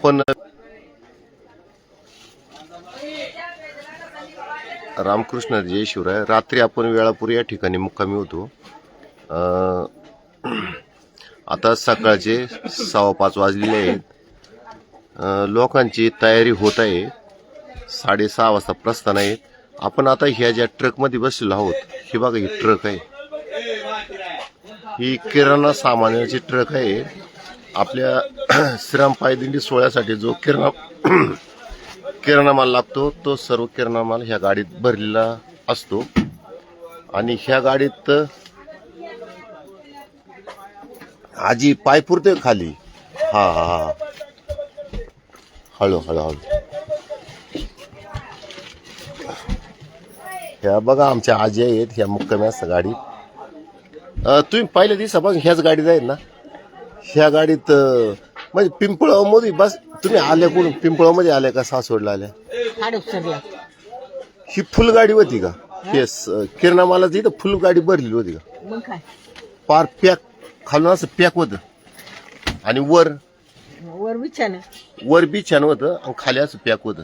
आपण रामकृष्ण जय शिवराय. रात्री आपण वेळापूर या ठिकाणी मुक्कामी होतो. आता सकाळचे 5:15 वाजलेले आहेत. लोकांची तयारी होत आहे. 6:30 वाजता प्रस्थान आहे. आपण आता ह्या ज्या ट्रकमध्ये बसलेलो आहोत, हे बघा, ही ट्रक आहे, ही किराणा सामानाची ट्रक आहे. आपल्या श्रीराम पायदिंडी सोहळ्यासाठी जो किराणा माल लागतो तो सर्व किराणा माल ह्या गाडीत भरलेला असतो. आणि ह्या गाडीत आजी पाय पुरते खाली. हा हा हा, हळू हळू हळू. ह्या बघा आमच्या आजी आहेत, ह्या मुक्कामी असतात गाडीत. तुम्ही पहिल्या दिवसापासून ह्याच गाडीत आहेत ना? ह्या गाडीत म्हणजे पिंपळावमध्ये बस तुम्ही आल्या कुठून? पिंपळावमध्ये आल्या का सासवडला आल्या? ही फुल गाडी होती का? येस, किराणा मालाची इथं फुल गाडी भरलेली होती का? मग काय पार पॅक, खालून असं पॅक होतं आणि वर बी छान होतं आणि खाली असं पॅक होतं.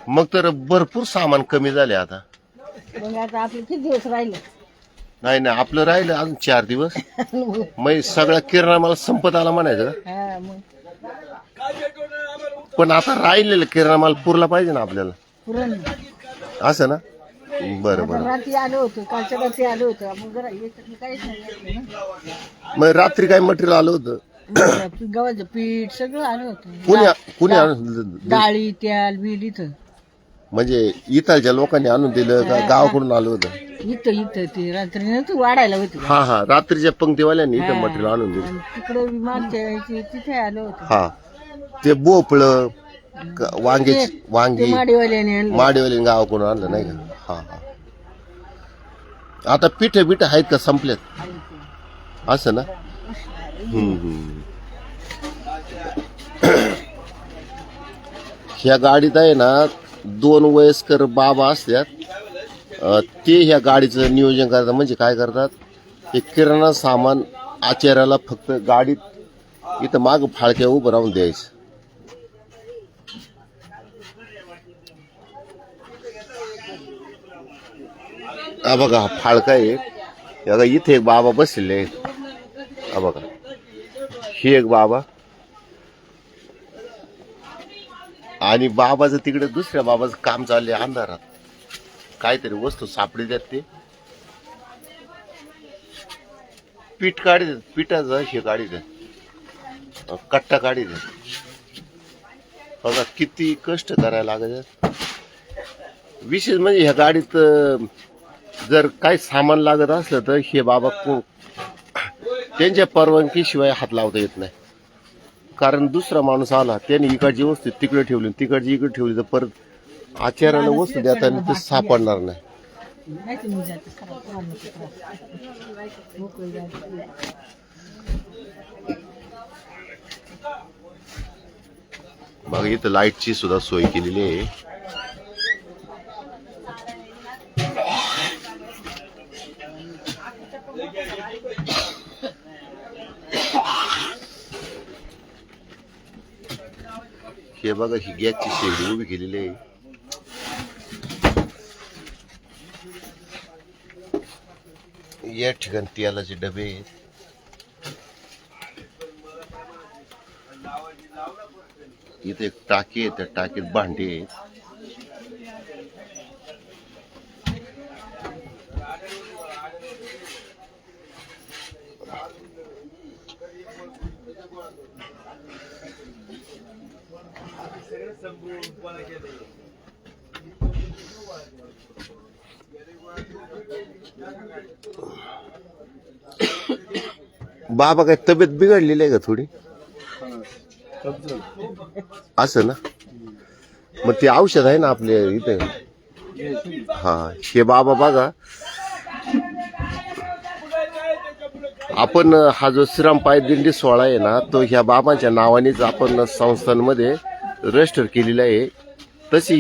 मग तर भरपूर सामान कमी झाले आता. मग आता आपले किती दिवस राहिले? नाही आपलं राहिलं अजून 4 दिवस. मग सगळा किराणा मला संपत आला म्हणायचं. पण आता राहिलेलं किराणा माल पुरला पाहिजे ना आपल्याला, असं ना? बरं बरं. रात्री आलो होतो, कालच्या रात्री आलो होतो आपण. मग रात्री काय मटेरियल आलं होतं? गव्हाचं पीठ सगळं आलं होतं. कुणी आणून? डाळी, तेल, बिल इथं. म्हणजे इथलच्या लोकांनी आणून दिलं का गावाकडून आलं होतं? इथं ते रात्री तू वाढायला होती. हा, रात्रीच्या पंक्तीवाल्यांनी इथं मटेरियल आणून दिलं. तिकडे मागच्या तिथे आलो होतो. हा, ते भोपळ, वांगी माडीवाल्याने गावाकडून आणलं नाही का? हा. आता पिठ आहेत का संपल्यात? असं ना? ह्या गाडीत आहे ना 2 वयस्कर बाबा असतात. ते ह्या गाडीचं नियोजन करतात. म्हणजे काय करतात, हे किराणा सामान आचार्याला फक्त गाडीत इथं माग फाळक्या उभं राहून द्यायचं. हा बघा, हा फाळका आहे. बघा इथे एक बाबा बसलेले आहेत. हा बघा, हे एक बाबा आणि बाबाचं तिकडे दुसऱ्या बाबाचं काम चाललंय अंधारात. काहीतरी वस्तू सापडी द्यात. ते पीठ काढी देत, पिठाचं हे काढी देत, कट्टा काढी देत. बघा किती कष्ट करायला लागत. विशेष म्हणजे ह्या गाडीत जर काही सामान लागत असलं तर हे बाबा त्यांच्या परवानगीशिवाय हात लावता येत नाही. कारण दुसरा माणूस आला, त्याने इकडची वस्तू तिकडे ठेवली, तिकडची इकडे ठेवली, तर परत आचार्याला वस्तू देताना ते सापडणार नाही. बघा इथं लाईटची सुद्धा सोय केलेली आहे. हे बघा, ही गॅसची शेगडी उभी केलेली आहे. या ठिकाणी तेलाचे डबे आहेत. इथे एक टाकी आहे, त्या टाकीत भांडी आहेत. बाबा काय तब्येत बिघडलेली आहे का थोडी? असं ना? मग ते औषध आहे ना आपल्या इथे. हा, हे बाबा बघा, आपण हा जो श्रीराम पायदिंडी सोहळा आहे ना, तो ह्या बाबांच्या नावानेच आपण संस्थांमध्ये रजिस्टर केलेला आहे. तशी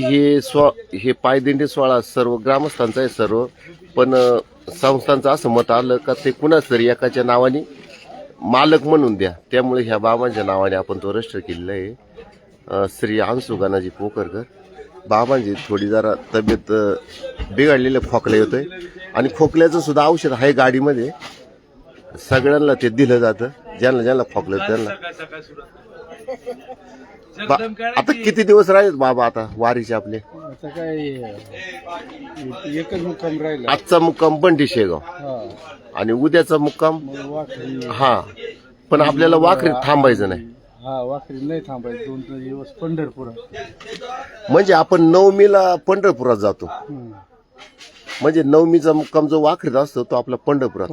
हे पायदिंडी सोहळा सर्व ग्रामस्थांचा आहे सर्व, पण संस्थांचं असं मत आलं का ते कुणाच तरी एकाच्या नावाने मालक म्हणून द्या. त्यामुळे ह्या बाबांच्या नावाने आपण तो रजिस्टर केलेला आहे. श्री अंशुगानाजी पोकरकर. बाबांची थोडी जरा तब्येत बिघडलेले, खोकला येतोय आणि खोकल्याचं सुद्धा औषध आहे गाडीमध्ये. सगळ्यांना ते दिलं जातं, ज्यांना ज्यांना खोकलं त्यांना. आता किती दिवस राहिले बाबा आता वारीचे आपले? आता काय एकच मुक्काम राहिला. आजचा मुक्काम बंटी शेगाव आणि उद्याचा मुक्काम वाखरी. हा, पण आपल्याला वाखरीत थांबायचं नाही. हा, वाखरी नाही थांबायचं. 2 दिवस पंढरपूर. म्हणजे आपण नवमीला पंढरपुरात जातो. म्हणजे नवमीचा मुक्काम जो वाखरीत असतो तो आपला पंढरपुरात.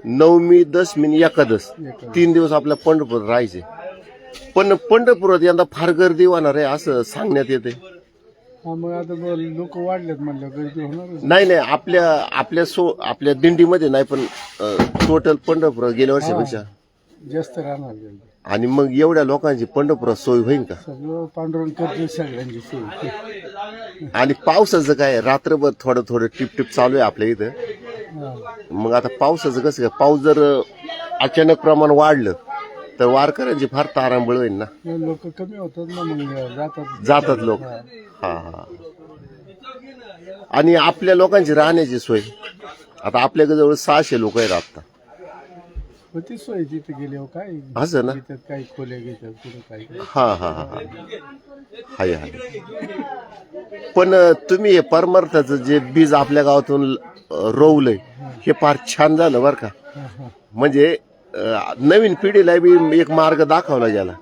नवमी, दशमी आणि एकादश 3 दिवस आपल्या पंढरपुरात राहायचे. पण पंढरपुरात यंदा फार गर्दी होणार आहे असं सांगण्यात येते. मग आता लोक वाढलेत म्हणलं गर्दी होणार. नाही, आपल्या दिंडीमध्ये नाही, पण टोटल पंढरपुरात गेल्या वर्षापेक्षा जास्त राहणार. आणि मग एवढ्या लोकांची पंढरपुरात सोय होईल का? सगळं पांडुरंग करते सगळ्यांची सोय. आणि पावसाचं काय, रात्रभर थोडं थोडं टिप चालू आहे आपल्या इथं. मग आता पावसाचं कसं काय, पाऊस जर अचानक प्रमाण वाढलं तर वारकऱ्यांची फार तारांबळ होईल ना. लोक कमी होतात ना, मग जातात लोक. हा. आणि आपल्या लोकांची राहण्याची सोय, आता आपल्याकडे जवळ 600 लोक आहेत आता. ती सोय तिथे गेल्यावर काय असं ना, काही खोल्या घेतात कुठं काय. हा. हाय. पण तुम्ही हे परमार्थाचं जे बीज आपल्या गावातून रोवलंय हे फार छान झालं बरं का. म्हणजे नवीन पिढीला बी एक मार्ग दाखवला गेला.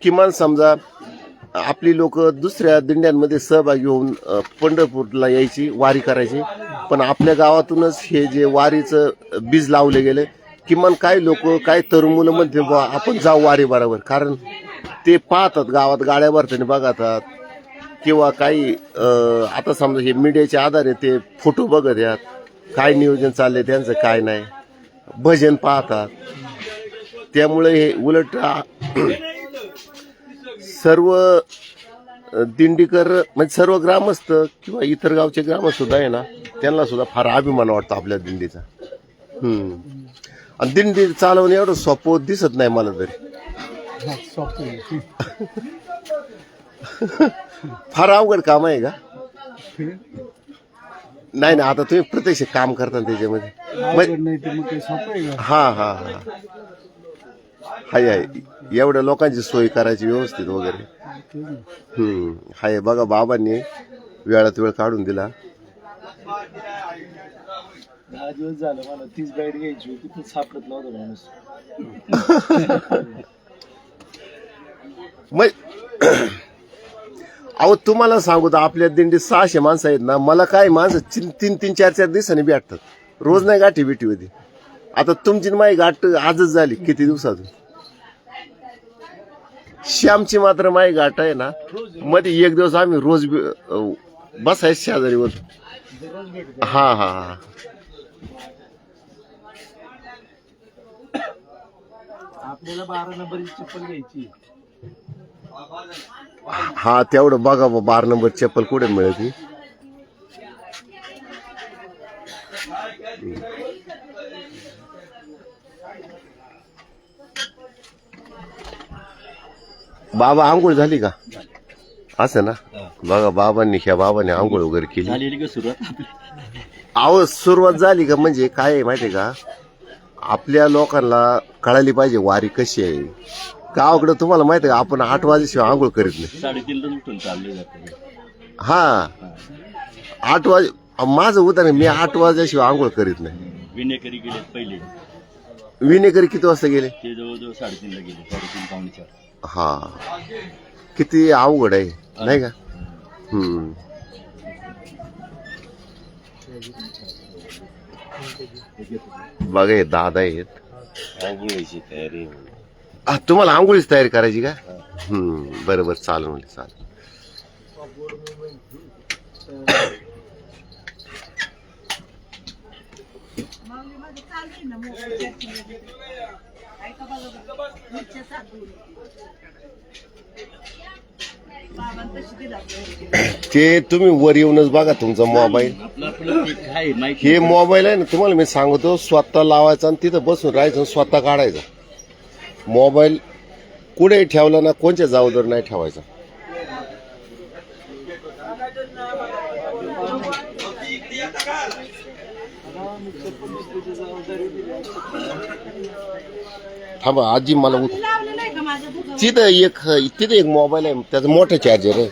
किमान समजा आपली लोक दुसऱ्या दिंड्यांमध्ये सहभागी होऊन पंढरपूरला यायची, वारी करायची, पण आपल्या गावातूनच हे जे वारीचं बीज लावले गेले. किमान काही लोक, काही तरुण मुलं म्हणते बा आपण जाऊ वारी बरोबर, कारण ते पाहतात गावात गाड्या भरताना बघतात, किंवा काही आता समजा हे मीडियाच्या आधारे ते फोटो बघत यात, काय नियोजन चाललंय त्यांचं काय नाही, भजन पाहतात. त्यामुळे हे उलट सर्व दिंडीकर म्हणजे सर्व ग्रामस्थ किंवा इतर गावचे ग्रामस्थ सुद्धा आहे ना, त्यांना सुद्धा फार अभिमान वाटतो आपल्या दिंडीचा. आणि दिंडी चालवणं एवढं सोपं दिसत नाही मला तरी. फार अवघड काम आहे का? नाही, आता तुम्ही प्रत्यक्ष काम करता त्याच्यामध्ये. हा. हाय. एवढ्या लोकांची सोय करायची व्यवस्थित वगैरे. हाय. बघा बाबांनी वेळात वेळ काढून दिला. 10 दिवस झालं मला 30 गाईड घ्यायची होती, पण सापडत नव्हता माणूस. अहो तुम्हाला सांगू तर आपल्या दिंडीत 600 माणसं आहेत ना. मला काय माणसं 3-3, 4-4 दिवसांनी भेटतात. रोज नाही गाठी भेटी होती. आता तुमची माझी गाठ आजच झाली किती दिवसातून. श्यामची मात्र माझी गाठ आहे ना, मध्ये एक दिवस आम्ही रोज बसायच शेजारी होतो. हा. आपल्याला 12 नंबरची चप्पल घ्यायची. हा, तेवढं बघा 12 नंबर चप्पल कुठे मिळते. बाबा आंघोळ झाली का? असं ना, बघा ह्या बाबांनी आंघोळ वगैरे केली. अहो सुरुवात झाली का, म्हणजे काय आहे माहितीये का, आपल्या लोकांना कळाली पाहिजे वारी कशी आहे. गावाकडे तुम्हाला माहिती आहे का, आपण 8 वाजेशिवाय आंघोळ करीत नाही. 3:30 उठून चालले. हा, 8 वाजे माझं उदाहरण, मी 8 वाजेशिवाय आंघोळ करीत नाही. विनेकरी गेले पहिले. विनेकरी किती वाजता गेले? ते जवळजवळ 3:30 ला गेले. 3:30 पावणे 4. हा, किती अवघड आहे नाही का. बघा हे दादा आहेत, आंघोळीची तयारी. तुम्हाला आंघोळीची तयारी करायची का? बरोबर, चालेल म्हणजे चालेल. बाबा ते तुम्ही वर येऊनच बघा तुमचा मोबाईल. हे मोबाईल आहे ना, तुम्हाला मी सांगतो, स्वतः लावायचा आणि तिथं बसून राहायचं, स्वतः काढायचा. मोबाईल कुठेही ठेवला ना, कोणत्या जागेवर नाही ठेवायचा. थांबा आजी, मला तिथं एक मोबाईल आहे, त्याचा मोठा चार्जर आहे,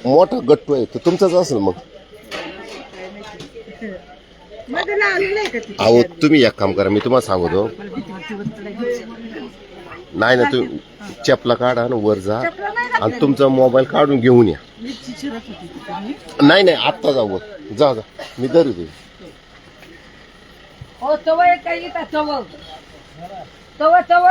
मोठा गट्टू आहे, तो तुमचाच असेल मग. अहो तुम्ही एक काम करा, मी तुम्हाला सांगतो. नाही ना, तुम्ही चपला काढा आणि वर जा आणि तुमचा मोबाईल काढून घेऊन या. नाही आत्ता जाऊ, जा जा, मी धरू दे. हो तव काही तव तव तव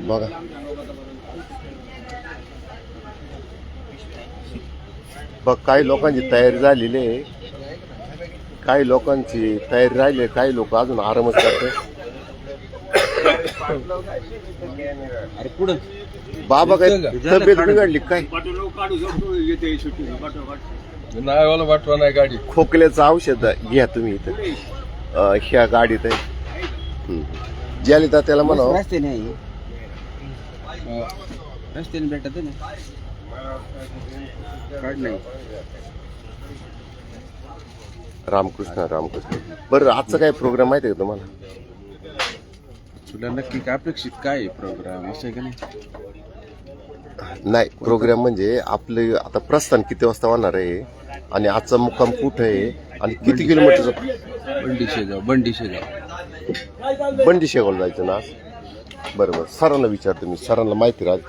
बघा बघ, काही लोकांची तयारी झालेली आहे, काही लोकांची तयारी राहिली आहे, काही लोक अजून आरामच करते. बाबा काय तब्येत बिघडली काय? वाटवा नाही गाडी. खोकल्याचं औषध घ्या तुम्ही इथं, ह्या गाडीत आहे. ज्याला तर त्याला म्हणा रस्त्याने भेटत ना कार्ड नाही. रामकृष्ण रामकृष्ण. बरं, आजचा काय प्रोग्राम माहिती आहे का तुम्हाला? तुला नक्की काय अपेक्षित काय आहे प्रोग्राम, असं आहे का नाही? नाही, प्रोग्राम म्हणजे आपले आता प्रस्थान किती वाजता होणार आहे आणि आजचा मुक्काम कुठे आहे आणि किती किलोमीटरचा. बंडी शेगावला जायचं ना. बरोबर, सरांना विचारतो मी, सरांना माहिती राहत.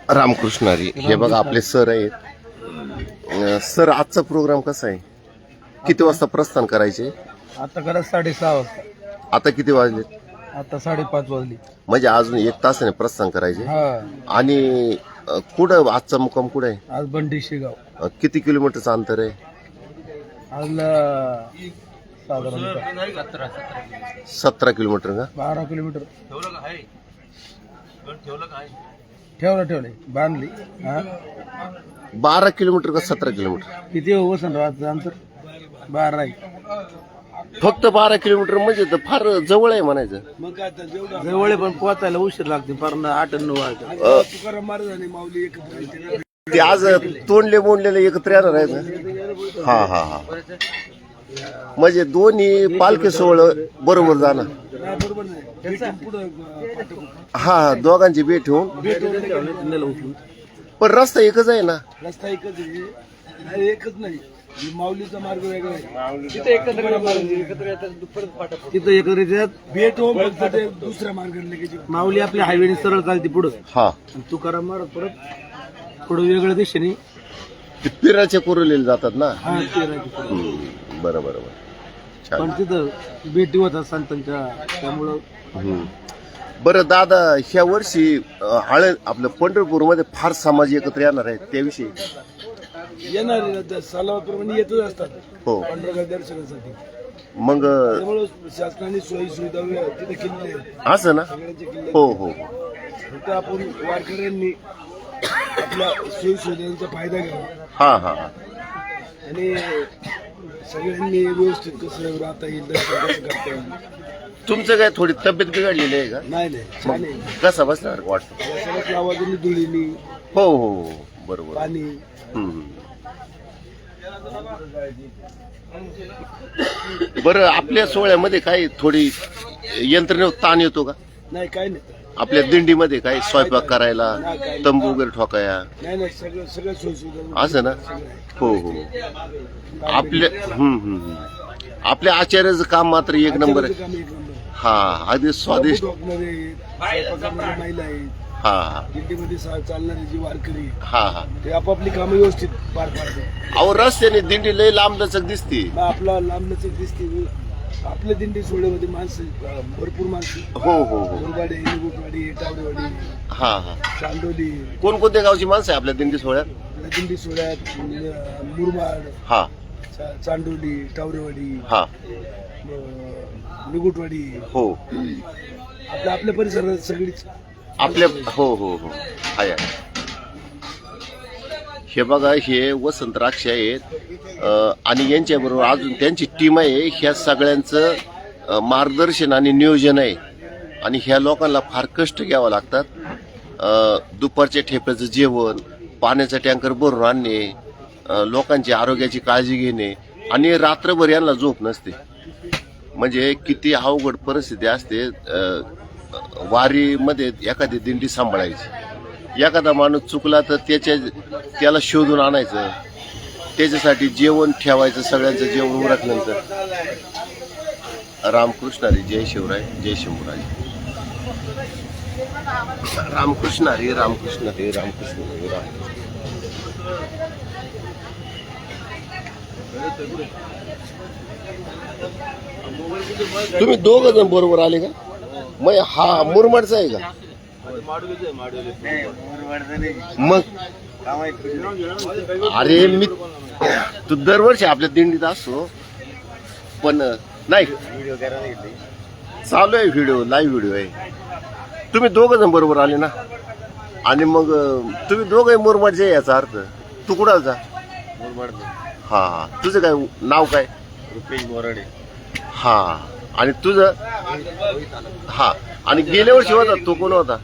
रामकृष्ण हरी. हे बघा आपले सर आहेत. सर, आजचा प्रोग्राम कसा आहे? किती वाजता प्रस्थान करायचे? आता करा 6:30 वाजता. आता किती वाजले? आता 5:30 वाजली. म्हणजे अजून 1 तासाने प्रस्थान करायचे. आणि कुठं आजचा मुक्काम कुठं आहे? आज बंडी शेगाव. किती किलोमीटरचं अंतर आहे? आज साधारण 17 किलोमीटर का? 12 किलोमीटर. ठेवलं बांधली. 12 किलोमीटर का 17 किलोमीटर? किती वसन राहतं अंतर? 12 आहे. फक्त 12 किलोमीटर म्हणजे तर फार जवळ आहे म्हणायचं. जवळ पण पोचायला उशीर लागते, फार 8-9 वाजता. ते आज तोंडले बोंडलेले एकत्र येणार आहेत. हा म्हणजे दोन्ही पालखी सोहळं बरोबर जाणार. हा, दोघांची भेट होऊन. पण रस्ता एकच आहे ना? रस्ता एकच नाही, माऊलीचा मार्ग वेगळा आहे. तिथे एकत्र येतात, भेट होऊन फक्त ते दुसऱ्या मार्गाने. माऊली आपल्या हायवेने सरळ चालते पुढं. हा, तुकाराम महाराज परत पुढं वेगळ्या दिशेने पिराच्या कोरलेले जातात ना. बरोबर. पण तिथं भेटी होतात संतांच्या, त्यामुळं. बरं दादा, ह्या वर्षी आपल्या पंढरपूरमध्ये फार समाज एकत्र येणार आहेत, त्याविषयी येणार सलाप्रमाणे येतच असतात. हो, पंढरपूर दर्शनासाठी. मग शासनाने सोयी सुविधा तिथे केलेल्या आहेत, असं ना? सगळ्यांचे किल्ले. हो. फक्त आपण वारकऱ्यांनी आपल्या सोयी सुविधांचा फायदा घ्यावा. हा. आणि सगळ्यांनी व्यवस्थित कसं राहता येईल, दर्शन कसं करता येईल. तुमचं काय थोडी तब्येत बिघडलेली आहे का? नाही छान आहे. कसा बसणार वाटतं? सगळ्यात आवाजाने धुळीनी. हो, बरोबर. पाणी. बरं, आपल्या सोहळ्यामध्ये काही थोडी यंत्रणेवर ताण येतो का? नाही, काय नाही. आपल्या दिंडीमध्ये काही स्वयंपाक करायला, तंबू वगैरे ठोकाया? नाही, सगळं सोयी सुविधा असं ना? हो. आपल्या आचार्याचं काम मात्र एक नंबर आहे. हा, अगदी स्वादिष्ट. महिला आहेत. हा हा दिंडीमध्ये चालणारे जी वारकरी हा हा ते आपापली कामं व्यवस्थित पार पाडतात. अहो रस्त्याने दिंडी लय लांब लचक दिसते. मग आपला लांबलचक दिसते. आपल्या दिंडी सोहळ्यामध्ये माणसं भरपूर माणसं, हो हो हो मुरबाडे, निगुटवाडी, टावडेवाडी, हा हा चांदोली, कोणकोणत्या गावची माणसं आहे आपल्या दिंडी सोहळ्यात? आपल्या दिंडी सोहळ्यात मुरबाड, हा चांदोली, टावडेवाडी, हा निगुटवाडी, हो आपल्या परिसरात सगळीच आपल्या हो हो हो आहे. हे बघा हे वसंत द्राक्ष आहेत आणि यांच्याबरोबर अजून त्यांची टीम आहे. ह्या सगळ्यांचं मार्गदर्शन आणि नियोजन आहे आणि ह्या लोकांना फार कष्ट घ्यावं लागतात. दुपारच्या ठेप्याचं जेवण, पाण्याचा टँकर भरून आणणे, लोकांची आरोग्याची काळजी घेणे आणि रात्रभर यांना झोप नसते. म्हणजे किती अवघड परिस्थिती असते. वारीमध्ये एखादी दिंडी सांभाळायची, एखादा माणूस चुकला तर त्याला शोधून आणायचं, त्याच्यासाठी जेवण ठेवायचं, सगळ्यांचं जेवण उरकल्यानंतर. रामकृष्ण हरी, जय शिवराय, जय शंभूराज. रामकृष्ण हरी, रामकृष्ण हरी, रामकृष्ण हरी, रामकृष्ण. तुम्ही दोघ जण बरोबर आले का? मग हा मुरमाडचा आहे का? मग अरे मी तू दरवर्षी आपल्या दिंडीत असतो पण नाही चालू आहे व्हिडिओ, लाईव्ह व्हिडिओ आहे. तुम्ही दोघ जण बरोबर आले ना आणि मग तुम्ही दोघे मुरमाडचे याचा अर्थ. तू कुणाचा? हा हा. तुझं काय नाव काय? रुपेश बोराडे. हा आणि तुझं? हा. आणि गेल्या वर्षी होता तो कोण होता?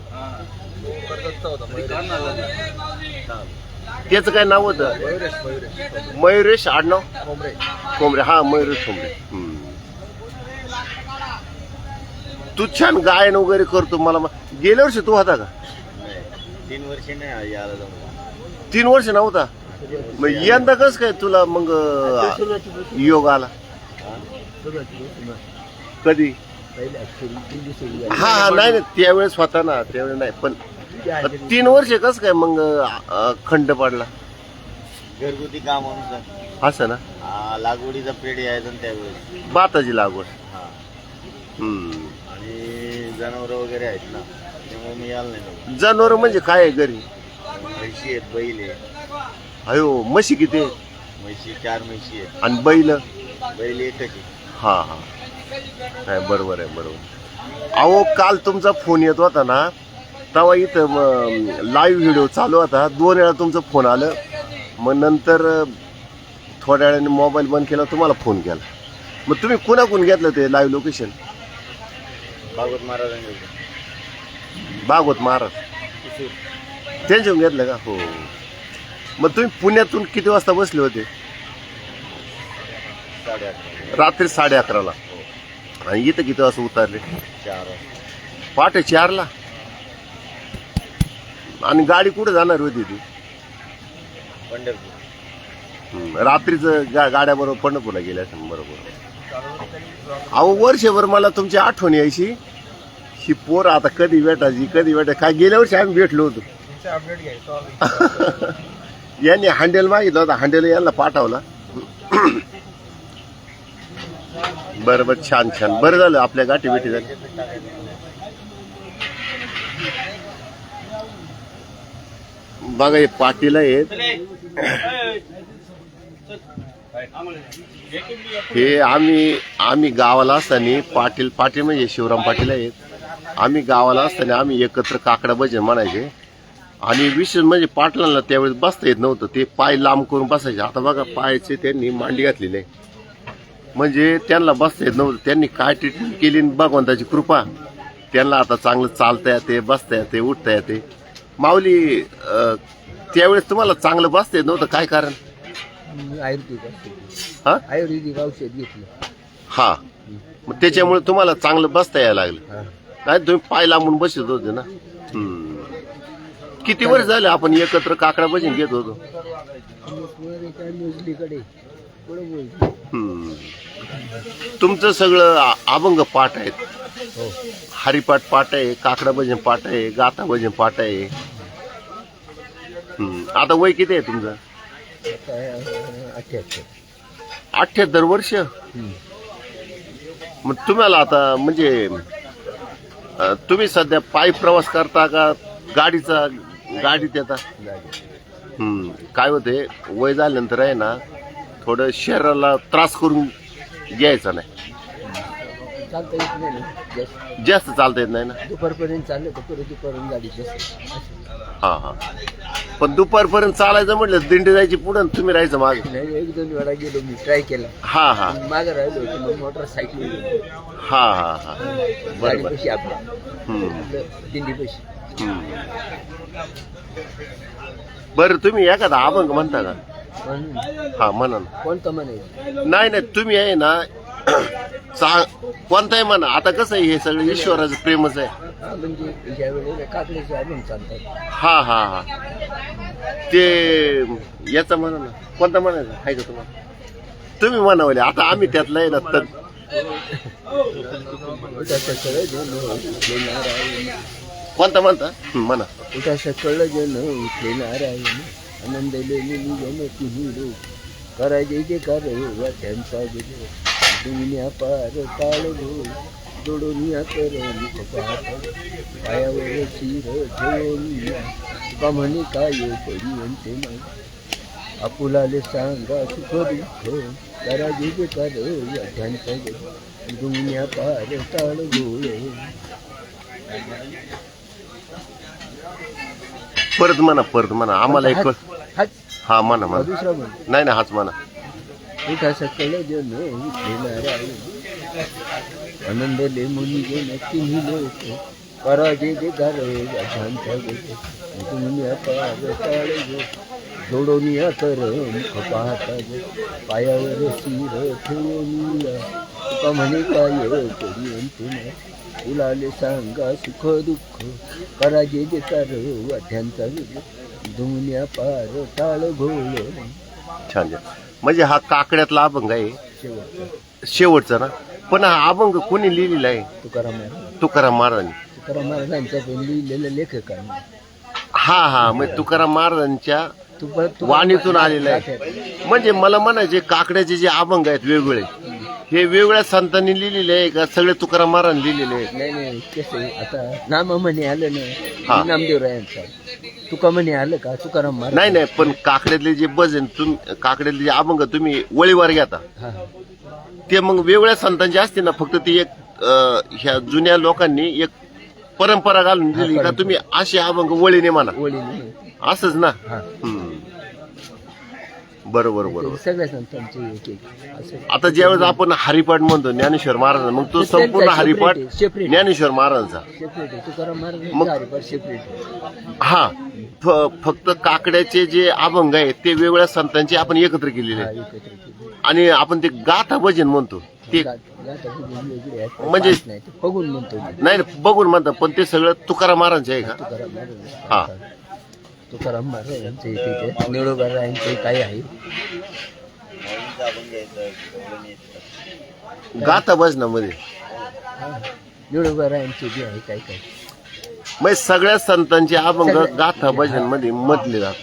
त्याचं काय नाव होतं? मयुरेश आडनाव कोंबरे. हा मयुरेश कोंबरे. तू छान गायन वगैरे करतो. मला गेल्या वर्षी तू होता का? 3 वर्ष नाही यायला जाऊन. 3 वर्ष नव्हता. मग यंदा कस काय तुला मग योग आला? कधी? हा हा. नाही त्यावेळेस होता ना, त्यावेळेस नाही. पण 3 वर्ष कस काय मग खंड पडला? घरगुती कामानुसार असं ना. लागवडीचा पेढ यायचा त्यावेळेस. भाताची लागवड. हा. हम्म. आणि जनावर वगैरे आहेत ना, त्यामुळे मी यायला नाही. जनावर म्हणजे काय आहे घरी? म्हशी आहेत, बैल आहे. अयो म्हशी किती आहेत? म्हशी 4 म्हशी आहेत. आणि बैल? बैल एकच आहे. हा हा. काय बरोबर आहे, बरोबर. अहो काल तुमचा फोन येत होता ना, तेव्हा इथं लाईव्ह व्हिडिओ चालू होता. 2 वेळा तुमचं फोन आलं. मग नंतर थोड्या वेळाने मोबाईल बंद केला, तुम्हाला फोन केला. मग तुम्ही कुणाकून घेतलं ते लाईव्ह लोकेशन? भागवत महाराजांकडे. भागवत महाराज त्यांच्याकडून घेतलं का? हो. मग तुम्ही पुण्यातून किती वाजता बसले होते? 11:30. रात्री 11:30ला. आणि इथं किती वाजता उतरले? 4. पहाटे 4ला. आणि गाडी कुठे जाणार होती ती? पंढरपूर. रात्रीचं गाड्या बरोबर पंढरपूरला गेल्या असेल. बरोबर. अहो वर्षभर मला तुमची आठवण यायची. ही पोर आता कधी भेटायची, कधी भेटायची. काय गेल्या वर्षी आम्ही भेटलो होतो. यांनी हँडेल मागितलं होता, हँडेल यांना पाठवला. बरं बरं. छान छान. बरं झालं आपल्या गाठी भेटी झाली. बघा हे पाटील आहेत. हे आम्ही गावाला असताना पाटील म्हणजे शिवराम पाटील आहेत. आम्ही गावाला असताना आम्ही एकत्र काकडा भजन म्हणायचे. आणि विशेष म्हणजे पाटलांना त्यावेळेस बसता येत नव्हतं. ते पाय लांब करून बसायचे. आता बघा पायाचे त्यांनी मांडी घातलेली आहे. म्हणजे त्यांना बसता येत नव्हतं. त्यांनी काय ट्रीटमेंट केली, भगवंताची कृपा. त्यांना आता चांगलं चालता येते, बसता येते, उठता येते. माऊली त्यावेळेस तुम्हाला चांगलं बसता येत नव्हतं, काय कारण? आयुर्वेदिक औषध घेतलं. हा. मग त्याच्यामुळे तुम्हाला चांगलं बसता यायला लागलं. नाही तुम्ही पाय लांबून बसत होते ना. किती वर्ष झाले आपण एकत्र काकडा भजन घेत होतो? पुढे बोल. हम्म. तुमचं सगळं अभंग पाठ आहेत. हो. हरिपाठ पाठ आहे, काकडा भजन पाठ आहे, गाथा भजन पाठ आहे. आता वय किती आहे तुमचं? आता 78. 78 वर्ष. मग तुम्हाला आता म्हणजे तुम्ही सध्या पायी प्रवास करता का गाडीत येता? काय होते वय झाल्यानंतर आहे ना थोडं शरीराला त्रास करून घ्यायचा नाही. चालता येत नाही ना, जास्त चालता येत नाही ना. दुपारपर्यंत चाललं तर परत दुपारून गाडी हा हा. पण दुपारपर्यंत चालायचं म्हटलं दिंडी जायची पुढे तुम्ही राहायचं मागे. नाही. 1-2 वेळा गेलो मी, ट्राय केला. हा हा मागे राहिलो होतो मग मोटरसायकल हा हा हा. गाडी बरोबर. कशी आपल्या दिंडी कशी. बरं तुम्ही एखादा अभंग म्हणता का? हा म्हणा ना. कोणतं म्हणायचं? नाही तुम्ही आहे ना कोणताही म्हणा. आता कसं आहे हे सगळं ईश्वराचं प्रेमच आहे. म्हणजे ज्या वेळेला काकडीचे अभंग चालतात. हा हा हा. ते याचा म्हणा ना. कोणता म्हणायचा आहे का तुम्हाला? तुम्ही म्हणावले. आता आम्ही त्यातलं आहे ना तर कोणता म्हणता म्हणा. उठा सकळ जन उठले नारायण आनंद लेले जन तुम्ही लोक करायचे जे कार्य त्यांचा गेले दुनिया पार ताळ गो जोडून कर पायावर शिर ठेवून का म्हणे काय पर्यंत नाही आपुलाले सांगा सुख दुःख करायचे जे कार्य त्यांचा गेले दुनिया पार ताळ गोळ. परत म्हणा आम्हाला एक हा म्हणा दुसरा म्हण. नाही हाच म्हणा. उठा सकल जन उठले नारायण आनंदले मुनी जन तुम्ही लोक पराजे जे गारच्या दुनिया पार ताळ जोडून कर पाहता पायावर शिर ठेवून तुका म्हणे काय पर्यंत फुलाले सांगा सुख दुःख कराजे जे कर वाढ्यांचा दुनिया पार ताळ घोळ. छान. म्हणजे हा काकड्यातला अभंग आहे शेवटचा शेवटचा ना. पण हा अभंग कोणी लिहिलेला आहे? तुकाराम महाराजांनी. तुकाराम महाराजांच्या लिहिलेलं लेखक आहे. हा मग तुकाराम महाराजांच्या वाणीतून आलेलं आहे. म्हणजे मला म्हणायचे काकड्याचे जे अभंग आहेत वेगवेगळे हे वेगवेगळ्या संतांनी लिहिलेले आहे का सगळे तुकाराम महाराजांनी लिहिलेले आहेत? नाही कसं आता नाम म्हणे आलं ना नामदेवरायांचा तुका म्हणे आलं का तुकाराम महाराज. नाही पण काकड्यातले जे भजन काकड्यातले जे अभंग तुम्ही वळीवार घेता ते मग वेगवेगळ्या संतांचे असते ना. फक्त ती एक ह्या जुन्या लोकांनी एक परंपरा घालून दिली का तुम्ही असे अभंग वळीने म्हणा असंच ना. बरोबर सगळ्या संतांचे. आता ज्यावेळेस आपण हरिपाठ म्हणतो ज्ञानेश्वर महाराज मग तो संपूर्ण हरिपाठ ज्ञानेश्वर महाराजांचा. तुकाराम महाराज हरिपाठ सेपरेट. हा फक्त काकड्याचे जे अभंग आहेत ते वेगवेगळ्या संतांचे आपण एकत्र केलेले आहेत. आणि आपण ते गाथा भजन म्हणतो ते म्हणजे बघून म्हणतो. नाही बघून म्हणतात पण ते सगळं तुकाराम महाराजांचे आहे का? हा तुकाराम महाराज यांचे तिथे निळोबारायांचे काय आहे गाथा भजनामध्ये निळोबारायांचे जे आहे काय काय म्हणजे सगळ्या संतांचे अभंग गाथा भजन मध्ये म्हटले जातात.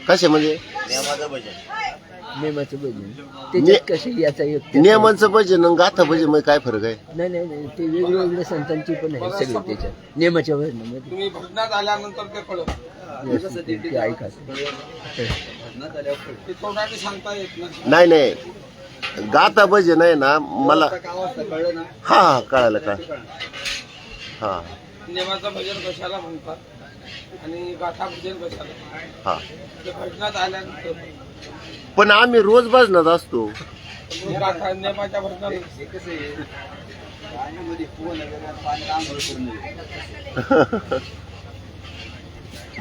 कशामध्ये? नेमाचं भजन त्याच्यात कसं याचा नियमांचं भजन आणि गाथा भजन मध्ये काय फरक आहे? नाही ते वेगवेगळ्या संतांची पण आहे सगळे त्याच्यात नेमाच्या भजनामध्ये. नाही गाथा भजन आहे ना मला हा कळालं का. हा नेमाचं भजन कशाला म्हणतात आणि गाथा भजन कशाला? हा ते भजनात आल्यानंतर पण आम्ही रोज भजनात असतो. गाथा नेमाच्या भजनात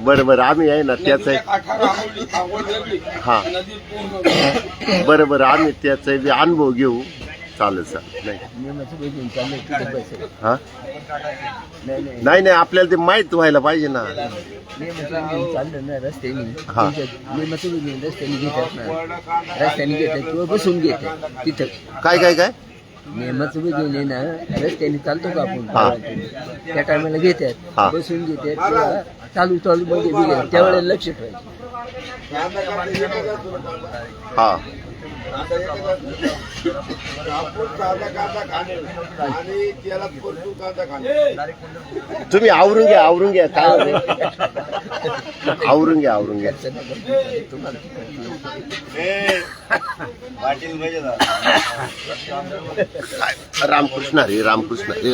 बरोबर आम्ही आहे ना त्याचा हा बरोबर आम्ही त्याचा अनुभव घेऊ. चालेल चालेल. नाही नियमाचं बघून चाललंय तिथे बसेल. हा नाही नाही नाही नाही आपल्याला ते माहित व्हायला पाहिजे ना. नियमाचं बघून चाललं ना रस्त्याने. हा. नियमाचं बघून रस्त्याने घेतात ना, रस्त्याने घेतात किंवा बसून घेतात तिथं. काय काय काय नियमाचं बघून आहे ना, रस्त्याने चालतो का हा. आपण त्या टायमाला घेतात, हा. बसून घेतात किंवा चालू चालू मध्ये बी घेतात. त्यावेळेला लक्ष ठेवायचं. हा तुम्ही आवरून घ्या काय होते? आवरून घ्या काय रामकृष्ण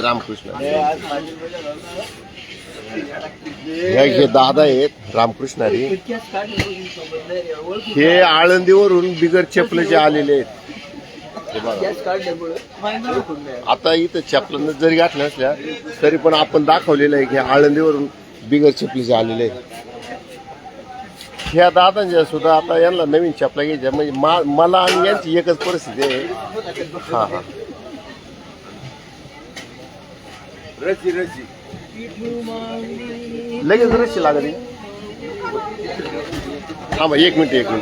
रामकृष्ण हे दादा आहेत रामकृष्ण हरी. हे आळंदीवरून बिगर चपलेचे आलेले आहेत. हे बघा. आता इथं चपलांना जरी घातल्या असल्या तरी पण आपण दाखवलेलं आहे की आळंदीवरून बिगर चपलीचे आलेले आहेत. ह्या दादांच्या सुद्धा आता यांना नवीन चपला घ्यायच्या म्हणजे मला आणि यांची एकच परिस्थिती आहे. हा हा लगेच रशी लागत. हा मग एक मिनिट